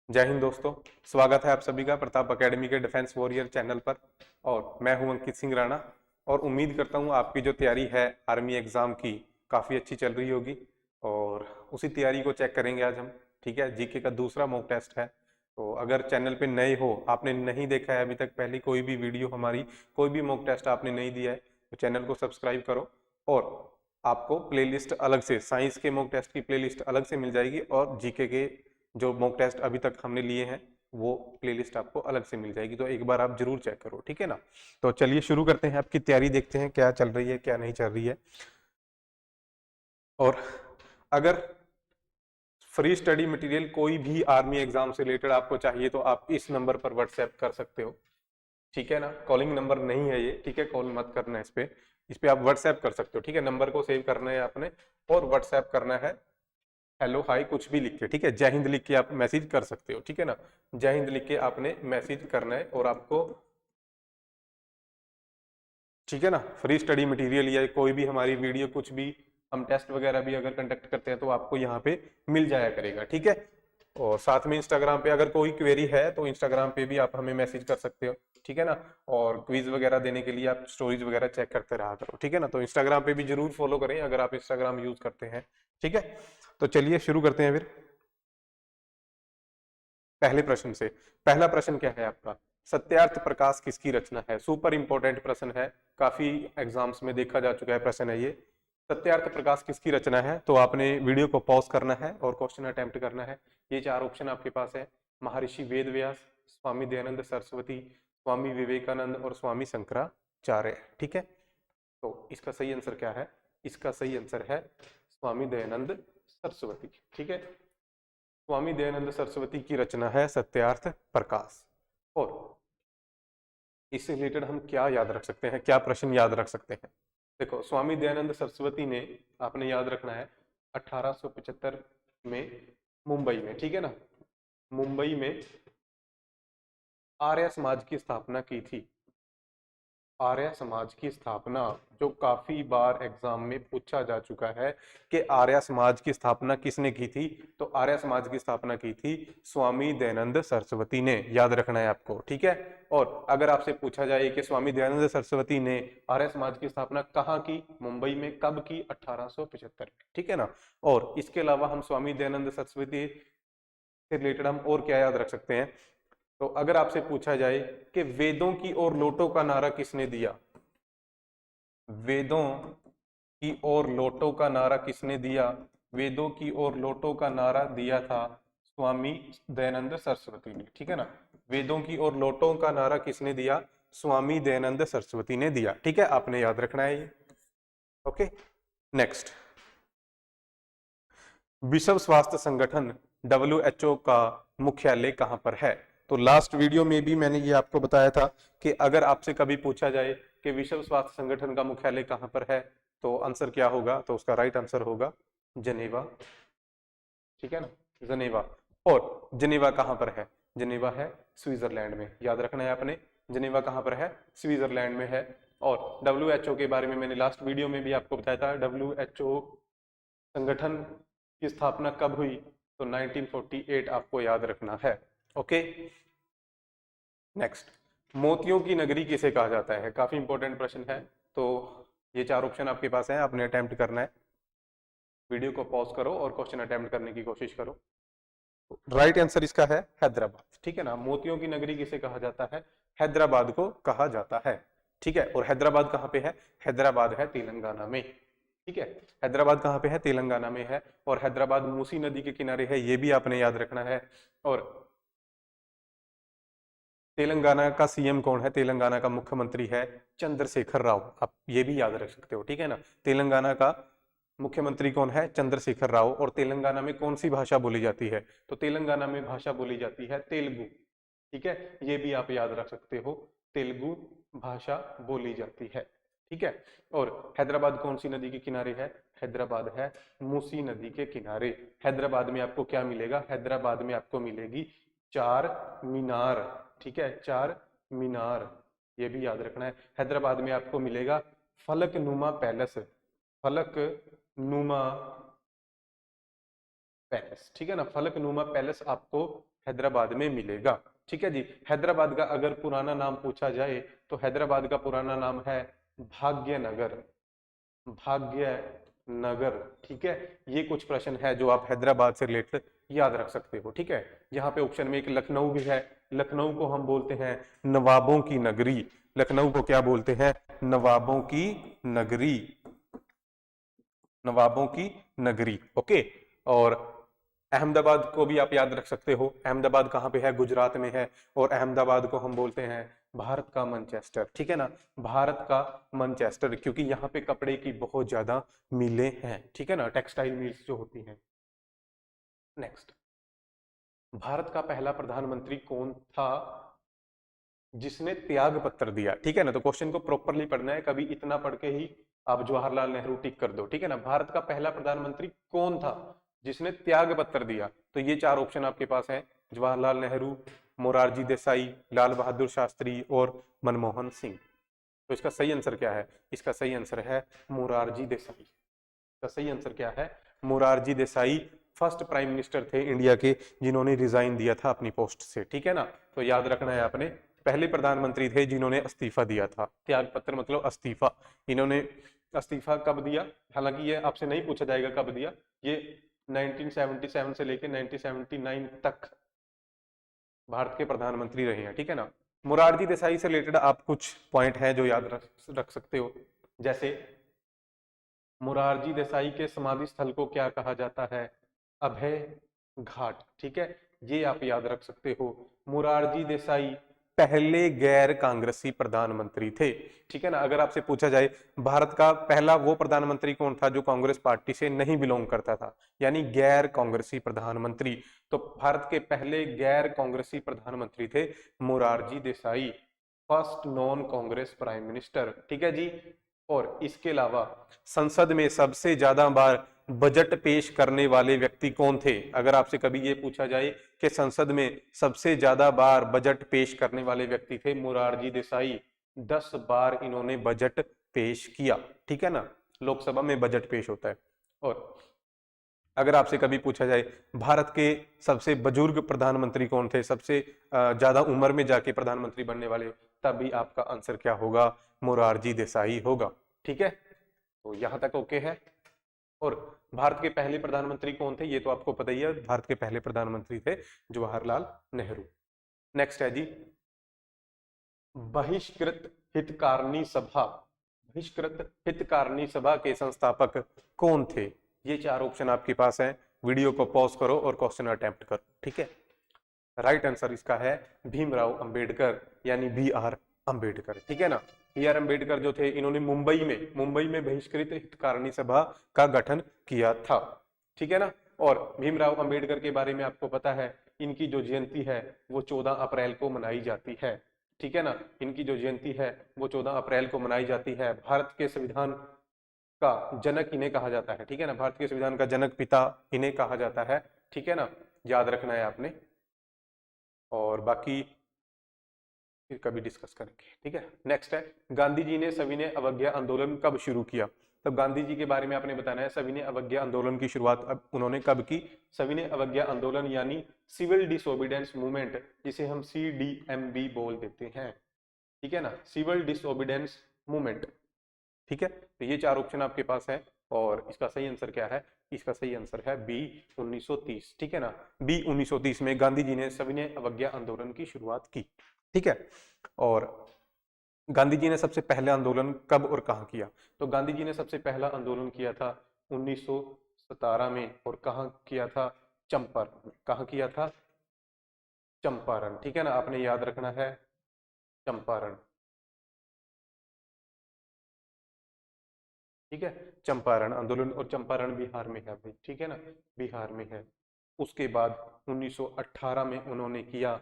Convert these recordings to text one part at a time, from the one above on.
जय हिंद दोस्तों। स्वागत है आप सभी का प्रताप एकेडमी के डिफेंस वॉरियर चैनल पर। और मैं हूं अंकित सिंह राणा। और उम्मीद करता हूं आपकी जो तैयारी है आर्मी एग्जाम की काफ़ी अच्छी चल रही होगी। और उसी तैयारी को चेक करेंगे आज हम। ठीक है, जीके का दूसरा मॉक टेस्ट है। तो अगर चैनल पे नए हो, आपने नहीं देखा है अभी तक पहले कोई भी वीडियो हमारी, कोई भी मॉक टेस्ट आपने नहीं दिया है, तो चैनल को सब्सक्राइब करो। और आपको प्लेलिस्ट अलग से, साइंस के मॉक टेस्ट की प्लेलिस्ट अलग से मिल जाएगी, और जीके के जो मॉक टेस्ट अभी तक हमने लिए हैं वो प्लेलिस्ट आपको अलग से मिल जाएगी। तो एक बार आप जरूर चेक करो, ठीक है ना। तो चलिए शुरू करते हैं, आपकी तैयारी देखते हैं क्या चल रही है क्या नहीं चल रही है। और अगर फ्री स्टडी मटेरियल कोई भी आर्मी एग्जाम से रिलेटेड आपको चाहिए तो आप इस नंबर पर व्हाट्सएप कर सकते हो, ठीक है ना। कॉलिंग नंबर नहीं है ये, ठीक है, कॉल मत करना इस पे आप व्हाट्सएप कर सकते हो, ठीक है। नंबर को सेव करना है आपने और व्हाट्सएप करना है हेलो हाय कुछ भी लिख के, ठीक है। जय हिंद लिख के आप मैसेज कर सकते हो, ठीक है ना। जय हिंद लिख के आपने मैसेज करना है और आपको, ठीक है ना, फ्री स्टडी मटेरियल या कोई भी हमारी वीडियो, कुछ भी हम टेस्ट वगैरह भी अगर कंडक्ट करते हैं तो आपको यहाँ पे मिल जाया करेगा, ठीक है। और साथ में इंस्टाग्राम पे अगर कोई क्वेरी है तो इंस्टाग्राम पे भी आप हमें मैसेज कर सकते हो, ठीक है ना। और क्विज वगैरह देने के लिए आप स्टोरीज वगैरह चेक करते रहा करो, ठीक है ना। तो इंस्टाग्राम पे भी जरूर फॉलो करें अगर आप इंस्टाग्राम यूज करते हैं, ठीक है। तो चलिए शुरू करते हैं फिर पहले प्रश्न से। पहला प्रश्न क्या है आपका? सत्यार्थ प्रकाश किसकी रचना है? सुपर इंपॉर्टेंट प्रश्न है, काफी एग्जाम्स में देखा जा चुका है प्रश्न है ये। सत्यार्थ प्रकाश किसकी रचना है? तो आपने वीडियो को पॉज करना है और क्वेश्चन अटेम्प्ट करना है। ये चार ऑप्शन आपके पास है: महर्षि वेद व्यास, स्वामी दयानंद सरस्वती, स्वामी विवेकानंद और स्वामी शंकराचार्य, ठीक है। तो इसका सही आंसर क्या है? इसका सही आंसर है स्वामी दयानंद सरस्वती, ठीक है। स्वामी दयानंद सरस्वती की रचना है सत्यार्थ प्रकाश। और इससे रिलेटेड हम क्या याद रख सकते हैं, क्या प्रश्न याद रख सकते हैं? देखो, स्वामी दयानंद सरस्वती ने, आपने याद रखना है, 1875 में मुंबई में, ठीक है ना, मुंबई में आर्य समाज की स्थापना की थी। आर्य समाज की स्थापना, जो काफी बार एग्जाम में पूछा जा चुका है कि आर्य समाज की स्थापना किसने की थी, तो आर्य समाज की स्थापना की थी स्वामी दयानंद सरस्वती ने, याद रखना है आपको, ठीक है। और अगर आपसे पूछा जाए कि स्वामी दयानंद सरस्वती ने आर्य समाज की स्थापना कहाँ की, मुंबई में, कब की, 1875 में, ठीक है ना। और इसके अलावा हम स्वामी दयानंद सरस्वती से रिलेटेड हम और क्या याद रख सकते हैं? तो अगर आपसे पूछा जाए कि वेदों की ओर लौटो का नारा किसने दिया, वेदों की ओर लौटो का नारा किसने दिया? वेदों की ओर लौटो का नारा दिया था स्वामी दयानंद सरस्वती ने, ठीक है ना। वेदों की ओर लौटो का नारा किसने दिया? स्वामी दयानंद सरस्वती ने दिया, ठीक है। आपने याद रखना है ये, ओके। नेक्स्ट, विश्व स्वास्थ्य संगठन WHO का मुख्यालय कहां पर है? तो लास्ट वीडियो में भी मैंने ये आपको बताया था कि अगर आपसे कभी पूछा जाए कि विश्व स्वास्थ्य संगठन का मुख्यालय कहां पर है, तो आंसर क्या होगा? तो उसका राइट आंसर होगा जनेवा, ठीक है ना, जनेवा। और जनेवा कहां पर है? जनेवा है स्विट्जरलैंड में, याद रखना है आपने। जनेवा कहां पर है? स्विट्जरलैंड में है। और WHO के बारे में मैंने लास्ट वीडियो में भी आपको बताया था। WHO संगठन की स्थापना कब हुई? तो 1948 आपको याद रखना है, ओके। नेक्स्ट, मोतियों की नगरी किसे कहा जाता है? काफी इंपॉर्टेंट प्रश्न है। तो ये चार ऑप्शन आपके पास है, आपने अटेम्प्ट करना है। वीडियो को पॉज करो और क्वेश्चन अटेम्प्ट करने की कोशिश करो। राइट आंसर इसका है हैदराबाद, ठीक है ना। मोतियों की नगरी किसे कहा जाता है? हैदराबाद को कहा जाता है, ठीक है। और हैदराबाद कहाँ पे है? हैदराबाद है तेलंगाना में, ठीक है। हैदराबाद कहाँ पे है? तेलंगाना में है। और हैदराबाद मूसी नदी के किनारे है, ये भी आपने याद रखना है। और तेलंगाना का सीएम कौन है? तेलंगाना का मुख्यमंत्री है चंद्रशेखर राव, आप ये भी याद रख सकते हो, ठीक है ना। तेलंगाना का मुख्यमंत्री कौन है? चंद्रशेखर राव। और तेलंगाना में कौन सी भाषा बोली जाती है? तो तेलंगाना में भाषा बोली जाती है तेलुगु, ठीक है। ये भी आप याद रख सकते हो, तेलुगु भाषा बोली जाती है, ठीक है। और हैदराबाद कौन सी नदी के किनारे है? हैदराबाद है मूसी नदी के किनारे। हैदराबाद में आपको क्या मिलेगा? हैदराबाद में आपको मिलेगी चार मीनार, ठीक है, चार मीनार, ये भी याद रखना है। हैदराबाद में आपको मिलेगा फलक नुमा पैलेस, फलक नुमा पैलेस, ठीक है ना। फलक नुमा पैलेस आपको हैदराबाद में मिलेगा। ठीक है जी। हैदराबाद का अगर पुराना नाम पूछा जाए तो हैदराबाद का पुराना नाम है भाग्यनगर, भाग्यनगर। ठीक है, ये कुछ प्रश्न है जो आप हैदराबाद से रिलेटेड याद रख सकते हो। ठीक है, यहाँ पे ऑप्शन में एक लखनऊ भी है। लखनऊ को हम बोलते हैं नवाबों की नगरी। लखनऊ को क्या बोलते हैं? नवाबों की नगरी, नवाबों की नगरी। ओके, और अहमदाबाद को भी आप याद रख सकते हो। अहमदाबाद कहाँ पे है? गुजरात में है। और अहमदाबाद को हम बोलते हैं भारत का मैनचेस्टर। ठीक है ना, भारत का मैनचेस्टर, क्योंकि यहाँ पे कपड़े की बहुत ज्यादा मिलें हैं। ठीक है ना, टेक्सटाइल मिल्स जो होती हैं। नेक्स्ट, भारत का पहला प्रधानमंत्री कौन था जिसने त्याग पत्र दिया? ठीक है ना, तो क्वेश्चन को प्रॉपरली पढ़ना है, कभी इतना पढ़ के ही आप जवाहरलाल नेहरू टिक कर दो। ठीक है ना, भारत का पहला प्रधानमंत्री कौन था जिसने त्याग पत्र दिया? तो ये चार ऑप्शन आपके पास है, जवाहरलाल नेहरू, मोरारजी देसाई, लाल बहादुर शास्त्री और मनमोहन सिंह। तो इसका सही आंसर क्या है? इसका सही आंसर है मोरारजी देसाई। इसका सही आंसर क्या है? Morarji Desai first prime minister थे इंडिया के जिन्होंने रिजाइन दिया था अपनी पोस्ट से। ठीक है ना, तो याद रखना है आपने, पहले प्रधानमंत्री थे जिन्होंने इस्तीफा दिया था। त्याग पत्र मतलब इस्तीफा। इन्होंने इस्तीफा कब दिया? हालांकि ये आपसे नहीं पूछा जाएगा कब दिया, ये 1977 से लेकर 1979 तक भारत के प्रधानमंत्री रहे हैं। ठीक है ना, मोरारजी देसाई से रिलेटेड आप कुछ पॉइंट हैं जो याद रख सकते हो, जैसे मोरारजी देसाई के समाधि स्थल को क्या कहा जाता है? अभय घाट। ठीक है, ये आप याद रख सकते हो। मोरारजी देसाई पहले गैर कांग्रेसी प्रधानमंत्री थे। ठीक है ना, अगर आपसे पूछा जाए भारत का पहला वो प्रधानमंत्री कौन था जो कांग्रेस पार्टी से नहीं बिलोंग करता था, यानी गैर कांग्रेसी प्रधानमंत्री, तो भारत के पहले गैर कांग्रेसी प्रधानमंत्री थे Morarji Desai, first non Congress prime minister. ठीक है जी। और इसके अलावा संसद में सबसे ज्यादा बार बजट पेश करने वाले व्यक्ति कौन थे? अगर आपसे कभी ये पूछा जाए कि संसद में सबसे ज्यादा बार बजट पेश करने वाले व्यक्ति थे मोरारजी देसाई, 10 बार इन्होंने बजट पेश किया। ठीक है ना, लोकसभा में बजट पेश होता है। और अगर आपसे कभी पूछा जाए भारत के सबसे बुजुर्ग प्रधानमंत्री कौन थे, सबसे ज्यादा उम्र में जाके प्रधानमंत्री बनने वाले, तभी आपका आंसर क्या होगा? मोरारजी देसाई होगा। ठीक है, तो यहां तक ओके है। और भारत के पहले प्रधानमंत्री कौन थे ये तो आपको पता ही है, भारत के पहले प्रधानमंत्री थे जवाहरलाल नेहरू। नेक्स्ट है जी, बहिष्कृत हितकारिणी सभा, बहिष्कृत हितकारिणी सभा के संस्थापक कौन थे? ये चार ऑप्शन आपके पास हैं, वीडियो को पॉज करो और क्वेश्चन अटेम्प्ट करो। ठीक है, राइट आंसर इसका है भीमराव अंबेडकर, यानी बी आर अंबेडकर। ठीक है ना, बी आर अंबेडकर जो थे इन्होंने मुंबई में बहिष्कृत हितकारिणी सभा का गठन किया था। ठीक है ना, और भीमराव अंबेडकर के बारे में आपको पता है, इनकी जो जयंती है वो 14 अप्रैल को मनाई जाती है। ठीक है ना, इनकी जो जयंती है वो 14 अप्रैल को मनाई जाती है। भारत के संविधान का जनक इन्हें कहा जाता है। ठीक है ना, भारत के संविधान का जनक पिता इन्हें कहा जाता है। ठीक है ना, याद रखना है आपने, और बाकी फिर कभी डिस्कस करेंगे। ठीक है, नेक्स्ट है, गांधी जी ने सविनय अवज्ञा आंदोलन कब शुरू किया? तो गांधी जी के बारे में आपने बताना है, सविनय अवज्ञा आंदोलन की शुरुआत अब उन्होंने कब की? सविनय अवज्ञा आंदोलन यानी सिविल डिसोबीडियंस मूवमेंट, जिसे हम CDMB बोल देते हैं। ठीक है ना, सिविल डिसोबीडियंस मूवमेंट। ठीक है, तो ये चार ऑप्शन आपके पास है, और इसका सही आंसर क्या है? इसका सही आंसर है बी 1930। ठीक है ना, बी 1930 में गांधी जी ने सविनय अवज्ञा आंदोलन की शुरुआत की। ठीक है, और गांधी जी ने सबसे पहला आंदोलन कब और कहां किया? तो गांधी जी ने सबसे पहला आंदोलन किया था 1917 में, और कहां किया था? चंपारण। कहां किया था? चंपारण। ठीक है ना, आपने याद रखना है चंपारण। ठीक है, चंपारण आंदोलन, और चंपारण बिहार में है भाई। ठीक है ना, बिहार में है। उसके बाद 1918 में उन्होंने किया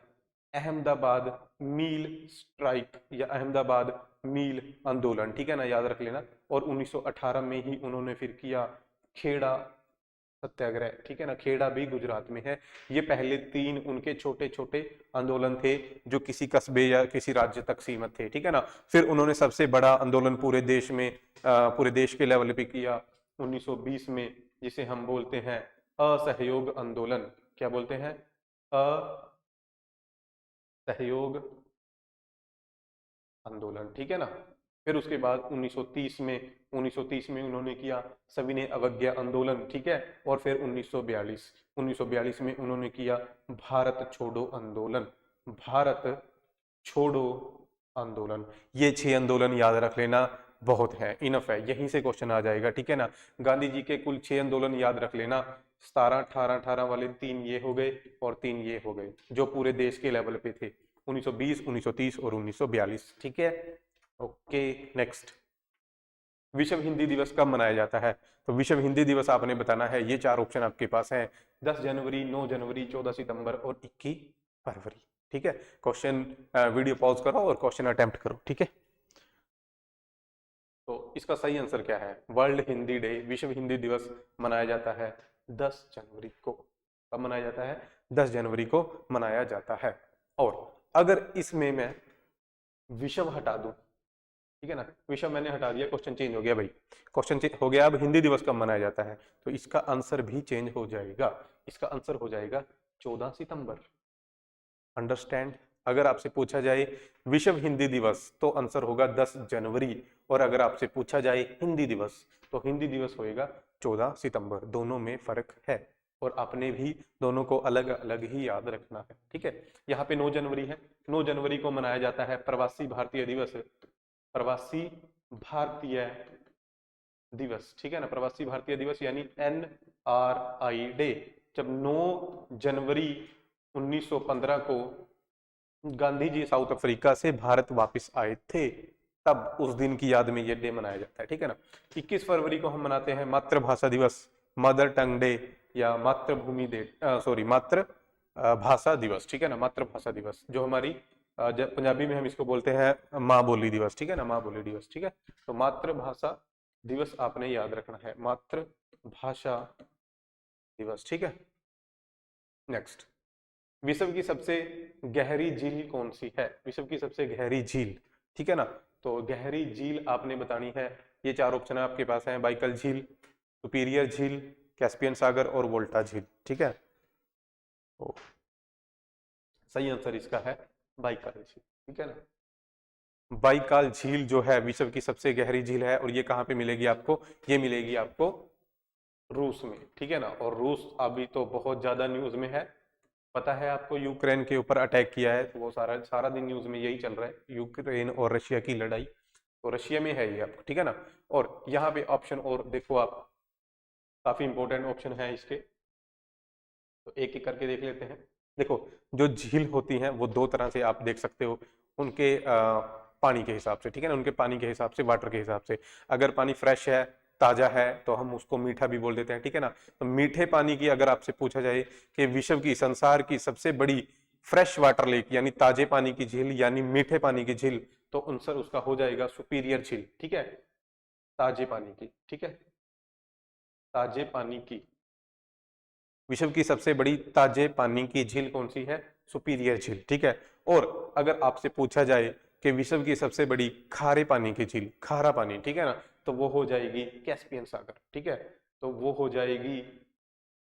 अहमदाबाद मील स्ट्राइक या अहमदाबाद मील आंदोलन। ठीक है ना, याद रख लेना। और 1918 में ही उन्होंने फिर किया खेड़ा सत्याग्रह। ठीक है ना, खेड़ा भी गुजरात में है। ये पहले तीन उनके छोटे छोटे आंदोलन थे जो किसी कस्बे या किसी राज्य तक सीमित थे। ठीक है ना, फिर उन्होंने सबसे बड़ा आंदोलन पूरे देश में पूरे देश के लेवल पे किया 1920 में, जिसे हम बोलते हैं असहयोग आंदोलन। क्या बोलते हैं? सहयोग आंदोलन, ठीक है ना। फिर उसके बाद 1930 में उन्होंने किया सविनय अवज्ञा आंदोलन, ठीक है। और फिर 1942 में उन्होंने किया भारत छोड़ो आंदोलन, भारत छोड़ो आंदोलन। ये 6 आंदोलन याद रख लेना, बहुत है, इनफ है, यहीं से क्वेश्चन आ जाएगा, ठीक है ना। गांधी जी के कुल 6 आंदोलन याद रख लेना, 17, 18, 18 वाले 3 ये हो गए और 3 ये हो गए, जो पूरे देश के लेवल पे थे, 1920, 1930 और 1942, ठीक है। ओके, नेक्स्ट, विश्व हिंदी दिवस कब मनाया जाता है? तो विश्व हिंदी दिवस आपने बताना है, ये 4 ऑप्शन आपके पास हैं, 10 जनवरी, 9 जनवरी, 14 सितंबर और 21 फरवरी, ठीक है। क्वेश्चन वीडियो पॉज करो और क्वेश्चन अटेम्प्ट करो, ठीक है। तो इसका सही आंसर क्या है? वर्ल्ड हिंदी डे, विश्व हिंदी दिवस मनाया जाता है 10 जनवरी को। कब मनाया जाता है? 10 जनवरी को मनाया जाता है। और अगर इसमें मैं विश्व हटा दूं, ठीक है ना, विश्व मैंने हटा दिया, क्वेश्चन चेंज हो गया भाई, क्वेश्चन चेंज हो गया। अब हिंदी दिवस कब मनाया जाता है? तो इसका आंसर भी चेंज हो जाएगा, इसका आंसर हो जाएगा 14 सितंबर। अंडरस्टैंड? अगर आपसे पूछा जाए विश्व हिंदी दिवस तो आंसर होगा 10 जनवरी, और अगर आपसे पूछा जाए हिंदी दिवस तो हिंदी दिवस होएगा 14 सितंबर। दोनों में फर्क है और आपने भी दोनों को अलग अलग ही याद रखना है, ठीक है। यहाँ पे 9 जनवरी है, 9 जनवरी को मनाया जाता है प्रवासी भारतीय दिवस, प्रवासी भारतीय दिवस, ठीक है ना, प्रवासी भारतीय दिवस यानी NRI डे। जब 9 जनवरी 1915 को गांधी जी साउथ अफ्रीका से भारत वापस आए थे, तब उस दिन की याद में ये डे मनाया जाता है, ठीक है ना। 21 फरवरी को हम मनाते हैं मातृभाषा दिवस, मदर टंग डे, या मातृभूमि डे, सॉरी मातृ भाषा दिवस, ठीक है ना, मातृभाषा दिवस, जो हमारी पंजाबी में हम इसको बोलते हैं माँ बोली दिवस, ठीक है ना, माँ बोली दिवस, ठीक है। तो मातृभाषा दिवस आपने याद रखना है, मातृभाषा दिवस, ठीक है। नेक्स्ट, विश्व की सबसे गहरी झील कौन सी है? विश्व की सबसे गहरी झील, ठीक है ना। तो गहरी झील आपने बतानी है, ये 4 ऑप्शन आपके पास हैं, बाइकल झील, सुपीरियर झील, कैस्पियन सागर और वोल्टा झील, ठीक है। तो सही आंसर इसका है बाइकल झील, ठीक है ना। बाइकल झील जो है विश्व की सबसे गहरी झील है, और ये कहाँ पे मिलेगी आपको? ये मिलेगी आपको रूस में, ठीक है ना। और रूस अभी तो बहुत ज्यादा न्यूज में है, पता है आपको, यूक्रेन के ऊपर अटैक किया है, तो वो सारा सारा दिन न्यूज में यही चल रहा है, यूक्रेन और रशिया की लड़ाई, तो रशिया में है ये आपको, ठीक है ना। और यहाँ पे ऑप्शन और देखो आप, काफी इंपॉर्टेंट ऑप्शन है इसके, तो एक एक करके देख लेते हैं। देखो, जो झील होती हैं वो 2 तरह से आप देख सकते हो, उनके पानी के हिसाब से, ठीक है ना, उनके पानी के हिसाब से, वाटर के हिसाब से। अगर पानी फ्रेश है, ताजा है, तो हम उसको मीठा भी बोल देते हैं, ठीक है ना। तो मीठे पानी की अगर आपसे पूछा जाए कि विश्व की, संसार की सबसे बड़ी फ्रेश वाटर लेक यानी ताजे पानी की झील यानी मीठे पानी की झील, तो आंसर उसका हो जाएगा सुपीरियर झील, ठीक है, ताजे पानी की, ठीक है, ताजे पानी की। विश्व की सबसे बड़ी ताजे पानी की झील कौन सी है? सुपीरियर झील, ठीक है। और अगर आपसे पूछा जाए कि विश्व की सबसे बड़ी खारे पानी की झील, खारा पानी, ठीक है ना, तो वो हो जाएगी कैस्पियन सागर, ठीक है, तो वो हो जाएगी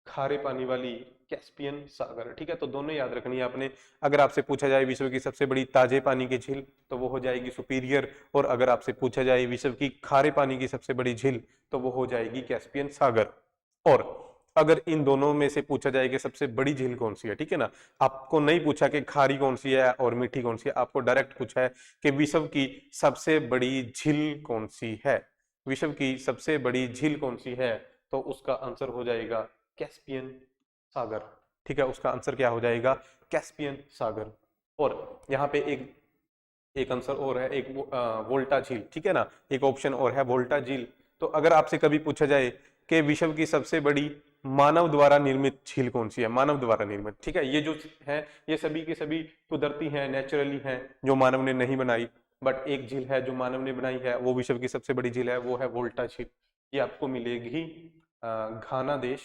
खारे पानी वाली कैस्पियन सागर, ठीक है। तो दोनों याद रखनी है आपने। अगर आपसे पूछा जाए विश्व की सबसे बड़ी ताजे पानी की झील, तो वो हो जाएगी सुपीरियर, और अगर आपसे पूछा जाए विश्व की खारे पानी की सबसे बड़ी झील, तो वो हो जाएगी कैस्पियन सागर। और अगर इन दोनों में से पूछा जाए कि सबसे बड़ी झील कौन सी है, ठीक है ना, आपको नहीं पूछा कि खारी कौन सी है और मीठी कौन सी है, आपको डायरेक्ट पूछा है कि विश्व की सबसे बड़ी झील कौन सी है, विश्व की सबसे बड़ी झील कौन सी है, तो उसका आंसर हो जाएगा कैस्पियन सागर, ठीक है, उसका आंसर क्या हो जाएगा? कैस्पियन सागर। और यहाँ पे एक एक आंसर और है, एक वोल्टा झील, ठीक है ना, एक ऑप्शन और है वोल्टा झील। तो अगर आपसे कभी पूछा जाए कि विश्व की सबसे बड़ी मानव द्वारा निर्मित झील कौन सी है, मानव द्वारा निर्मित, ठीक है, ये जो है ये सभी के सभी कुदरती हैं, नेचुरली हैं, जो मानव ने नहीं बनाई, बट एक झील है जो मानव ने बनाई है, वो विश्व की सबसे बड़ी झील है, वो है वोल्टा झील। ये आपको मिलेगी घाना देश,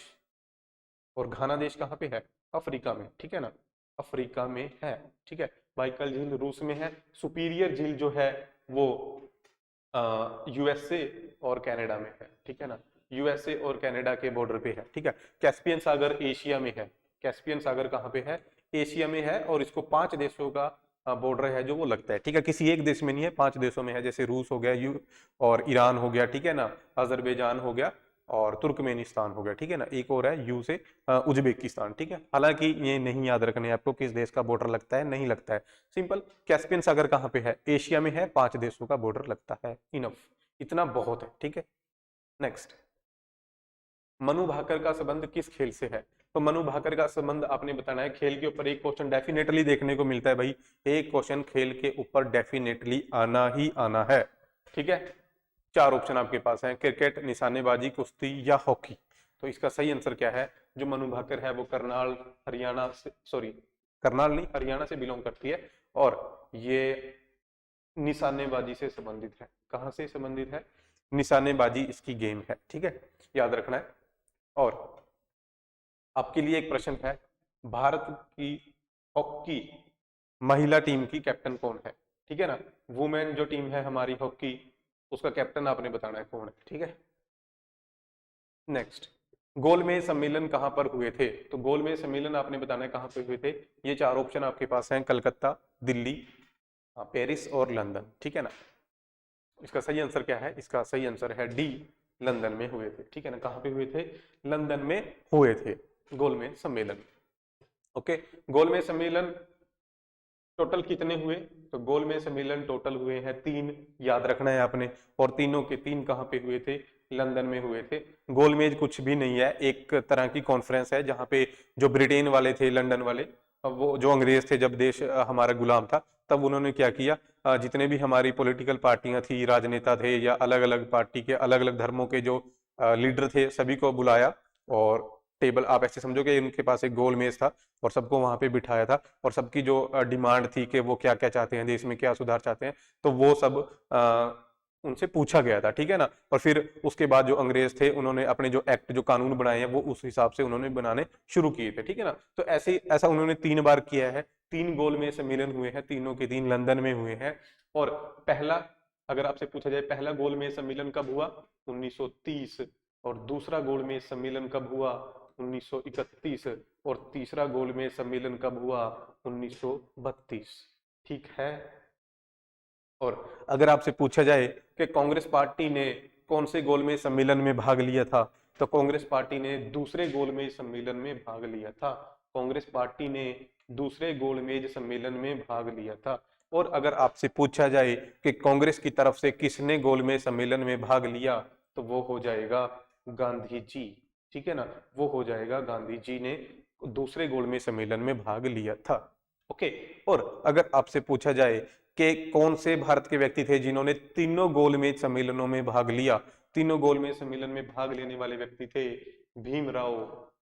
और घाना देश कहाँ पे है? अफ्रीका में, ठीक है ना, अफ्रीका में है, ठीक है। बाइकल झील रूस में है, सुपीरियर झील जो है वो यूएसए और कनाडा में है, ठीक है ना, यूएसए और कनाडा के बॉर्डर पे है, ठीक है। कैस्पियन सागर एशिया में है, कैस्पियन सागर कहाँ पे है? एशिया में है और इसको 5 देशों का बॉर्डर है जो वो लगता है, ठीक है, किसी एक देश में नहीं है, 5 देशों में है, जैसे रूस हो गया, और ईरान हो गया, ठीक है ना, अजरबैजान हो गया और तुर्कमेनिस्तान हो गया, ठीक है ना, एक और है यू से उज्बेकिस्तान, ठीक है। हालांकि ये नहीं याद रखने आपको किस देश का बॉर्डर लगता है, नहीं लगता है, सिंपल। कैस्पियन सागर कहाँ पे है, एशिया में है, 5 देशों का बॉर्डर लगता है, इनफ, इतना बहुत है, ठीक है। नेक्स्ट, मनु भाकर का संबंध किस खेल से है? तो मनु भाकर का संबंध आपने बताना है, खेल के ऊपर एक क्वेश्चन डेफिनेटली देखने को मिलता है भाई, एक क्वेश्चन खेल के ऊपर डेफिनेटली आना ही आना है, ठीक है। 4 ऑप्शन आपके पास हैं, क्रिकेट, निशानेबाजी, कुश्ती या हॉकी। तो इसका सही आंसर क्या है? जो मनु भाकर है वो करनाल हरियाणा से, सॉरी करनाल नहीं, हरियाणा से बिलोंग करती है, और ये निशानेबाजी से संबंधित है। कहां से संबंधित है? निशानेबाजी इसकी गेम है, ठीक है, याद रखना है। और आपके लिए एक प्रश्न है, भारत की हॉकी महिला टीम की कैप्टन कौन है? ठीक है ना, वुमेन जो टीम है हमारी हॉकी, उसका कैप्टन आपने बताना है कौन है, ठीक है। नेक्स्ट, गोलमेज सम्मेलन कहां पर हुए थे? तो गोलमेज सम्मेलन आपने बताना है कहां पर हुए थे। ये 4 ऑप्शन आपके पास हैं, कलकत्ता, दिल्ली, पेरिस और लंदन, ठीक है ना। इसका सही आंसर क्या है? इसका सही आंसर है डी, लंदन में हुए थे, ठीक है ना। कहां पे हुए थे? लंदन में हुए थे गोलमेज सम्मेलन। ओके, गोलमेज सम्मेलन टोटल कितने हुए? तो गोलमेज सम्मेलन टोटल हुए हैं 3, याद रखना है आपने, और तीनों के 3 कहां पे हुए थे? लंदन में हुए थे। गोलमेज कुछ भी नहीं है, एक तरह की कॉन्फ्रेंस है जहां पे जो ब्रिटेन वाले थे, लंदन वाले, वो जो अंग्रेज थे, जब देश हमारा गुलाम था, तब उन्होंने क्या किया, जितने भी हमारी पॉलिटिकल पार्टियां थी, राजनेता थे, या अलग अलग पार्टी के अलग अलग धर्मों के जो लीडर थे, सभी को बुलाया, और टेबल, आप ऐसे समझो कि उनके पास एक गोल मेज था और सबको वहां पे बिठाया था, और सबकी जो डिमांड थी कि वो क्या क्या चाहते हैं, देश में क्या सुधार चाहते हैं, तो वो सब उनसे पूछा गया था, ठीक है ना। और फिर उसके बाद जो अंग्रेज थे, उन्होंने अपने जो एक्ट, जो कानून बनाए हैं, वो उस हिसाब से उन्होंने बनाने शुरू किए थे, ठीक है ना। तो ऐसा उन्होंने 3 बार किया है, 3 गोल में सम्मेलन हुए हैं, तीनों के 3 लंदन में हुए हैं। और पहला, अगर आपसे पूछा जाए पहला गोल में सम्मेलन कब हुआ? 1930। और दूसरा गोल में सम्मेलन कब हुआ? 1931। और तीसरा गोल में सम्मेलन कब हुआ? 1932, ठीक है। और अगर आपसे पूछा जाए कि कांग्रेस पार्टी ने कौन से गोलमेज सम्मेलन में भाग लिया था, तो कांग्रेस पार्टी ने दूसरे गोलमेज सम्मेलन में भाग लिया था। कांग्रेस पार्टी ने दूसरे गोलमेज सम्मेलन में भाग लिया था। और अगर आपसे पूछा जाए कि कांग्रेस की तरफ से किसने गोलमेज सम्मेलन में भाग लिया, तो वो हो जाएगा गांधी जी, ठीक है ना, वो हो जाएगा गांधी जी ने दूसरे गोलमेज सम्मेलन में भाग लिया था। ओके, और अगर आपसे पूछा जाए कि कौन से भारत के व्यक्ति थे जिन्होंने तीनों गोलमेज सम्मेलनों में भाग लिया, तीनों गोलमेज सम्मेलन में भाग लेने वाले व्यक्ति थे भीमराव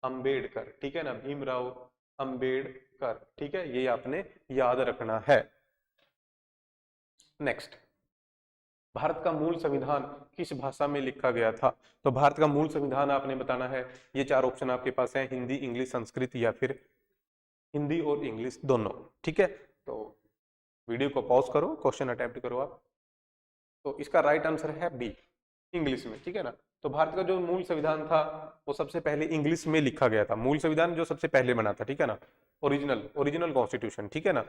अंबेडकर, ठीक है ना, भीमराव अंबेडकर, ठीक है, ये आपने याद रखना है। नेक्स्ट, भारत का मूल संविधान किस भाषा में लिखा गया था? तो भारत का मूल संविधान आपने बताना है, ये 4 ऑप्शन आपके पास है, हिंदी, इंग्लिश, संस्कृत, या फिर हिंदी और इंग्लिश दोनों, ठीक है। तो वीडियो को पॉज करो, क्वेश्चन अटेम्प्ट करो आप। तो इसका राइट आंसर है बी, इंग्लिश में, ठीक है ना। तो भारत का जो मूल संविधान था वो सबसे पहले इंग्लिश में लिखा गया था, मूल संविधान जो सबसे पहले बना था, ठीक है ना, ओरिजिनल कॉन्स्टिट्यूशन, ठीक है ना,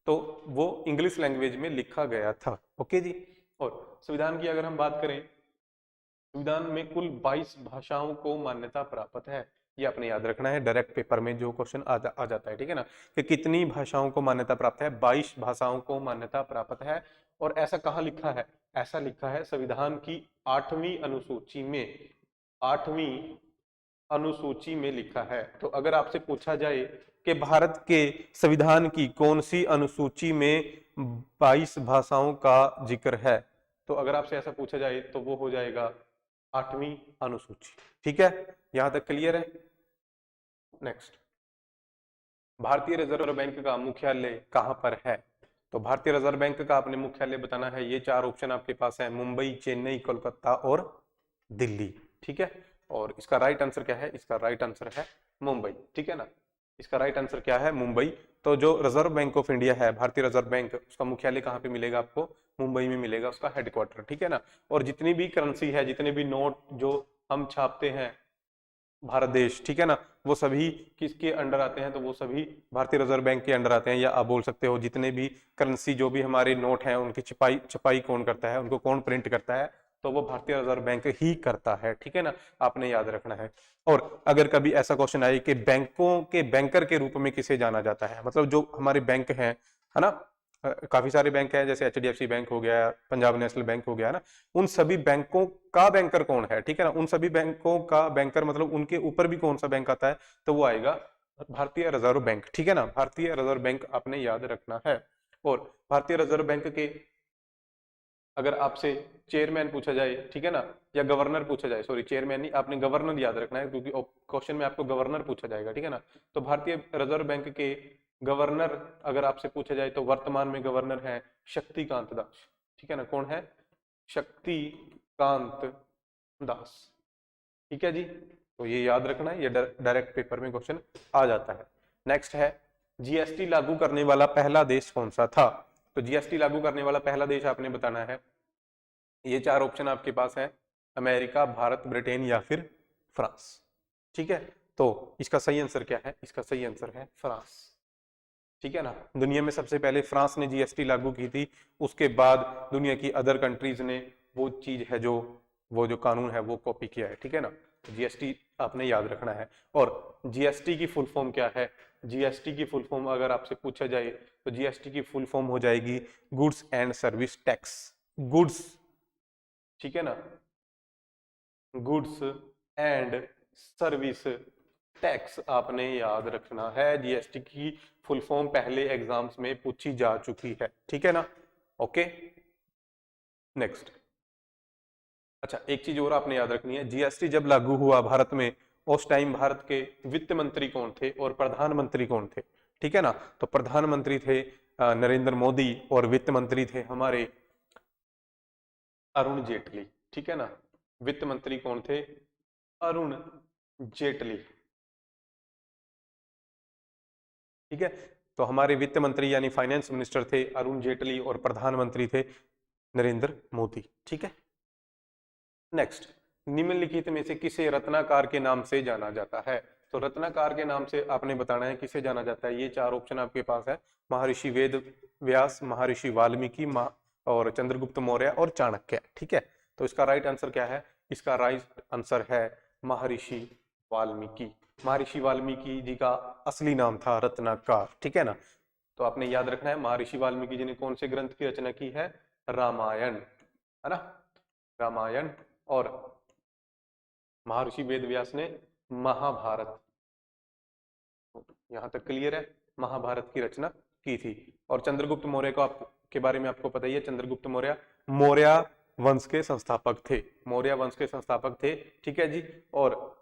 तो वो इंग्लिश लैंग्वेज में लिखा गया था। ओके जी। और संविधान की अगर हम बात करें, संविधान में कुल 22 भाषाओं को मान्यता प्राप्त है, ये आपने याद रखना है, डायरेक्ट पेपर में जो क्वेश्चन आ जाता है, ठीक है ना, कि कितनी भाषाओं को मान्यता प्राप्त है? 22 भाषाओं को मान्यता प्राप्त है। और ऐसा कहाँ लिखा है? ऐसा लिखा है संविधान की 8वीं अनुसूची में, 8वीं अनुसूची में लिखा है। तो अगर आपसे पूछा जाए कि भारत के संविधान की कौन सी अनुसूची में 22 भाषाओं का जिक्र है, तो अगर आपसे ऐसा पूछा जाए तो वो हो जाएगा 8वीं अनुसूची, ठीक है, यहां तक क्लियर है। नेक्स्ट, भारतीय रिजर्व बैंक का मुख्यालय कहां पर है? तो भारतीय रिजर्व बैंक का आपने मुख्यालय बताना है, ये 4 ऑप्शन आपके पास है, मुंबई, चेन्नई, कोलकाता और दिल्ली, ठीक है। और इसका राइट आंसर क्या है? इसका राइट आंसर है मुंबई, ठीक है ना, इसका राइट आंसर क्या है? मुंबई। तो जो रिजर्व बैंक ऑफ इंडिया है, भारतीय रिजर्व बैंक, उसका मुख्यालय कहाँ पे मिलेगा आपको? मुंबई में मिलेगा, उसका हेडक्वार्टर, ठीक है ना। और जितनी भी करेंसी है, जितने भी नोट जो हम छापते हैं, भारत देश, ठीक है ना, वो सभी किसके अंडर आते हैं? तो वो सभी भारतीय रिजर्व बैंक के अंडर आते हैं। या आप बोल सकते हो जितने भी करेंसी, जो भी हमारे नोट हैं, उनकी छपाई छपाई कौन करता है, उनको कौन प्रिंट करता है? तो वो भारतीय रिजर्व बैंक ही करता है, ठीक है ना, आपने याद रखना है। और अगर कभी ऐसा क्वेश्चन आए कि बैंकों के बैंकर के रूप में किसे जाना जाता है, मतलब जो हमारे बैंक हैं, है ना, काफी सारे बैंक हैं, जैसे एचडीएफसी बैंक हो गया, पंजाब नेशनल बैंक हो गया ना, उन सभी बैंकों का बैंकर कौन है, ठीक है ना, उन सभी बैंकों का बैंकर मतलब उनके ऊपर भी कौन सा बैंक आता है? तो वो आएगा भारतीय रिजर्व बैंक, ठीक है ना, भारतीय रिजर्व बैंक आपने याद रखना है। और भारतीय रिजर्व बैंक के अगर आपसे चेयरमैन पूछा जाए, ठीक है ना, या गवर्नर पूछा जाए, सॉरी चेयरमैन नहीं, आपने गवर्नर याद रखना है, क्योंकि क्वेश्चन में आपको गवर्नर पूछा जाएगा, ठीक है ना। तो भारतीय रिजर्व बैंक के गवर्नर अगर आपसे पूछा जाए तो वर्तमान में गवर्नर है शक्तिकांत दास, ठीक है ना, कौन है? शक्तिकांत दास, ठीक है जी। तो ये याद रखना है, ये डायरेक्ट पेपर में क्वेश्चन आ जाता है। नेक्स्ट है, जीएसटी लागू करने वाला पहला देश कौन सा था? तो जीएसटी लागू करने वाला पहला देश आपने बताना है। ये चार ऑप्शन आपके पास है, अमेरिका, भारत, ब्रिटेन या फिर फ्रांस, ठीक है। तो इसका सही आंसर क्या है? इसका सही आंसर है फ्रांस, ठीक है ना। दुनिया में सबसे पहले फ्रांस ने जीएसटी लागू की थी, उसके बाद दुनिया की अदर कंट्रीज ने वो चीज है जो वो जो कानून है वो कॉपी किया है, ठीक है ना। जीएसटी आपने याद रखना है। और जीएसटी की फुल फॉर्म क्या है? जीएसटी की फुल फॉर्म अगर आपसे पूछा जाए तो जीएसटी की फुल फॉर्म हो जाएगी goods and service tax, goods, ठीक है ना, गुड्स एंड सर्विस टैक्स आपने याद रखना है। जीएसटी की फुल फॉर्म पहले एग्जाम्स में पूछी जा चुकी है, ठीक है ना। Okay, next. अच्छा, एक चीज और आपने याद रखनी है, जीएसटी जब लागू हुआ भारत में, उस टाइम भारत के वित्त मंत्री कौन थे और प्रधानमंत्री कौन थे, ठीक है ना। तो प्रधानमंत्री थे नरेंद्र मोदी, और वित्त मंत्री थे हमारे अरुण जेटली, ठीक है ना। वित्त मंत्री कौन थे? अरुण जेटली, ठीक है। तो हमारे वित्त मंत्री यानी फाइनेंस मिनिस्टर थे अरुण जेटली, और प्रधानमंत्री थे नरेंद्र मोदी, ठीक है। नेक्स्ट, निम्नलिखित में से किसे रत्नाकर के नाम से जाना जाता है? तो रत्नाकर के नाम से आपने बताना है किसे जाना जाता है। ये चार ऑप्शन आपके पास है, महर्षि वेद व्यास, महर्षि वाल्मीकि, और चंद्रगुप्त मौर्य और चाणक्य, ठीक है। तो इसका राइट आंसर क्या है? इसका राइट आंसर है महर्षि वाल्मीकि। महर्षि वाल्मीकि जी का असली नाम था रत्नाकर, ठीक है ना। तो आपने याद रखना है महर्षि वाल्मीकि जी ने कौन से ग्रंथ की रचना की है? रामायण, है ना, रामायण। और महर्षि वेद व्यास ने महाभारत, यहां तक क्लियर है, महाभारत की रचना की थी। और चंद्रगुप्त मौर्य को आप के बारे में आपको पता ही है, चंद्रगुप्त मौर्य मौर्य वंश के संस्थापक थे, मौर्य वंश के संस्थापक थे, ठीक है जी। और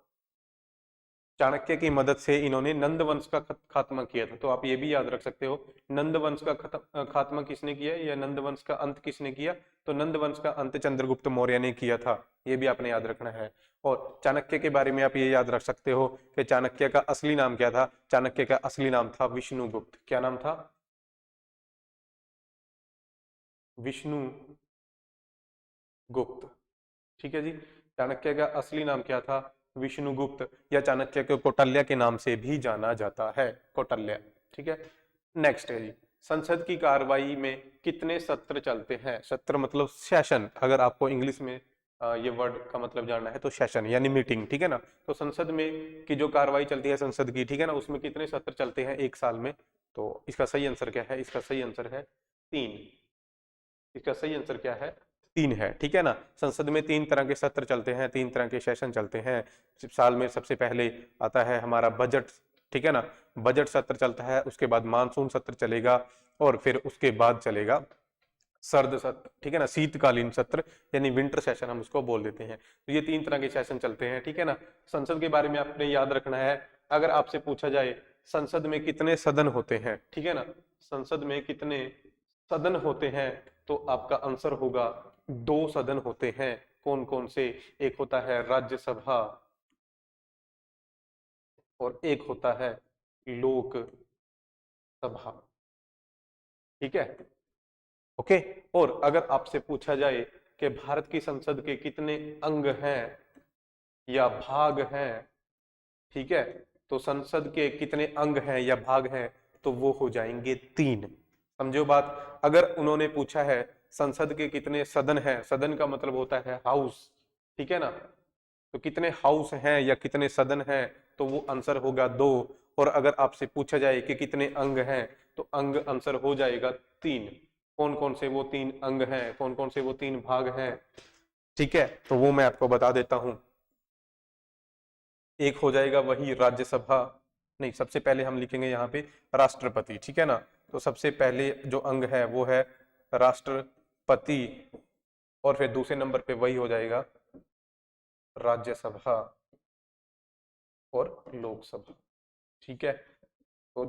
चाणक्य की मदद से इन्होंने नंद वंश का खात्मा किया था। तो आप ये भी याद रख सकते हो, नंद वंश का खात्मा किसने किया या नंद वंश का अंत किसने किया? तो नंद वंश का अंत चंद्रगुप्त मौर्य ने किया था, ये भी आपने याद रखना है। और चाणक्य के बारे में आप ये याद रख सकते हो कि चाणक्य का असली नाम क्या था? चाणक्य का असली नाम था विष्णुगुप्त। क्या नाम था? विष्णुगुप्त, ठीक है जी। चाणक्य का असली नाम क्या था? विष्णुगुप्त, या चाणक्य को कौटिल्य के नाम से भी जाना जाता है, कौटिल्य, ठीक है। नेक्स्ट है जी, संसद की कार्रवाई में कितने सत्र चलते हैं? सत्र मतलब सेशन, अगर आपको इंग्लिश में ये वर्ड का मतलब जानना है तो सेशन यानी मीटिंग, ठीक है ना। तो संसद में की जो कार्रवाई चलती है संसद की, ठीक है ना, उसमें कितने सत्र चलते हैं एक साल में? तो इसका सही आंसर क्या है? इसका सही आंसर है 3। इसका सही आंसर क्या है? 3 है, ठीक है ना। संसद में 3 तरह के सत्र चलते हैं, 3 तरह के सेशन चलते हैं। साल में सबसे पहले आता है हमारा बजट, ठीक है ना, बजट सत्र चलता है, उसके बाद मानसून सत्र चलेगा, और फिर उसके बाद चलेगा सर्द सत्र, ठीक है ना, शीतकालीन सत्र यानी विंटर सेशन हम उसको बोल देते हैं। तो ये 3 तरह के सेशन चलते हैं, ठीक है ना। संसद के बारे में आपने याद रखना है, अगर आपसे पूछा जाए संसद में कितने सदन होते हैं, ठीक है ना, संसद में कितने सदन होते हैं, तो आपका आंसर होगा 2 सदन होते हैं। कौन कौन से? एक होता है राज्यसभा, और एक होता है लोक सभा, ठीक है, ओके। और अगर आपसे पूछा जाए कि भारत की संसद के कितने अंग हैं या भाग हैं, ठीक है, तो संसद के कितने अंग हैं या भाग हैं, तो वो हो जाएंगे 3। समझो बात। अगर उन्होंने पूछा है संसद के कितने सदन हैं, सदन का मतलब होता है हाउस, ठीक है ना, तो कितने हाउस हैं या कितने सदन हैं, तो वो आंसर होगा 2। और अगर आपसे पूछा जाए कि कितने अंग हैं, तो अंग आंसर हो जाएगा 3। कौन कौन से वो 3 अंग हैं, कौन कौन से वो 3 भाग हैं, ठीक है, तो वो मैं आपको बता देता हूं। एक हो जाएगा वही राज्यसभा, नहीं, सबसे पहले हम लिखेंगे यहाँ पे राष्ट्रपति, ठीक है ना। तो सबसे पहले जो अंग है वो है राष्ट्रपति, और फिर दूसरे नंबर पे वही हो जाएगा राज्यसभा और लोकसभा, ठीक है। तो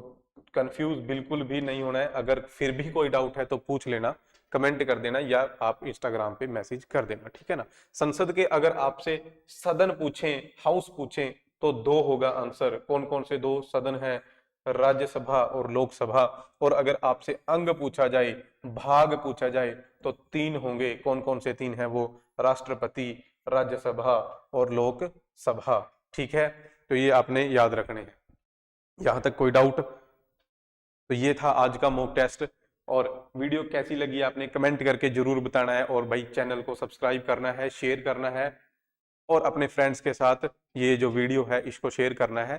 कंफ्यूज बिल्कुल भी नहीं होना है। अगर फिर भी कोई डाउट है तो पूछ लेना, कमेंट कर देना, या आप इंस्टाग्राम पे मैसेज कर देना, ठीक है ना। संसद के अगर आपसे सदन पूछें, हाउस पूछें, तो 2 होगा आंसर। कौन कौन से 2 सदन हैं, राज्यसभा और लोकसभा। और अगर आपसे अंग पूछा जाए, भाग पूछा जाए, तो 3 होंगे। कौन कौन से 3 हैं वो, राष्ट्रपति, राज्यसभा और लोकसभा, ठीक है। तो ये आपने याद रखने हैं। यहां तक कोई डाउट? तो ये था आज का मॉक टेस्ट। और वीडियो कैसी लगी आपने कमेंट करके जरूर बताना है, और भाई चैनल को सब्सक्राइब करना है, शेयर करना है, और अपने फ्रेंड्स के साथ ये जो वीडियो है इसको शेयर करना है।